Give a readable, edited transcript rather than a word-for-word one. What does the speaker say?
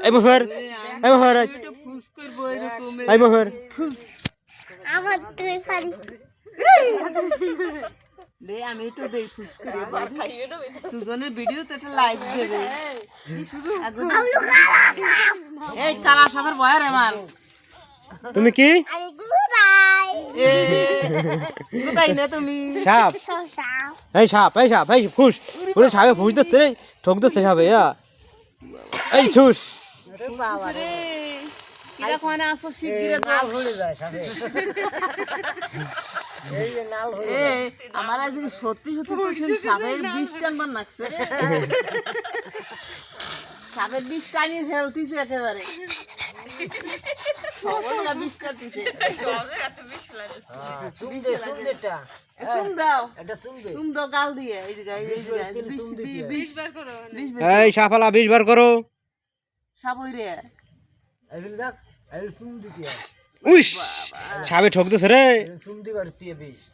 এই মোহর এই মোহর এই মোহর আমার তুই খালি দে আমি তো দেই ফুস করে সুজনের ভিডিওতে একটা লাইক দেবে এই কালা সাপের ভয় রে আমার তুমি কি আরে গুদাই এ কোথায় না তুমি সাপ শশা এই সাপ এই ফুস ওরে সাপে ফুস দিচ্ছে রে ঠক দিচ্ছে সাপে এই ছুস বাবা রে কিরা কোনে আসো শিগগিরে নাল হয়ে যায় সাপে এই নাল হয়ে এই আমার আজ সত্যি সত্যি কইছেন সাপের বিষ টানবার লাগছে রে সাপের বিষ টানি ফেলতিছে একেবারে সবটা বিষ টানতিছে সবটা এত বিষ লাগে সুম দাও এটা সুম দাও গাল দিয়ে এই যে বিষ বার করো এই সাপালা 20 বার করো সাপ ওই রে আইল দেখ আইল সুম দিতে উইশ সাপে ঠক দিচ্ছে রে সুম দিবার 20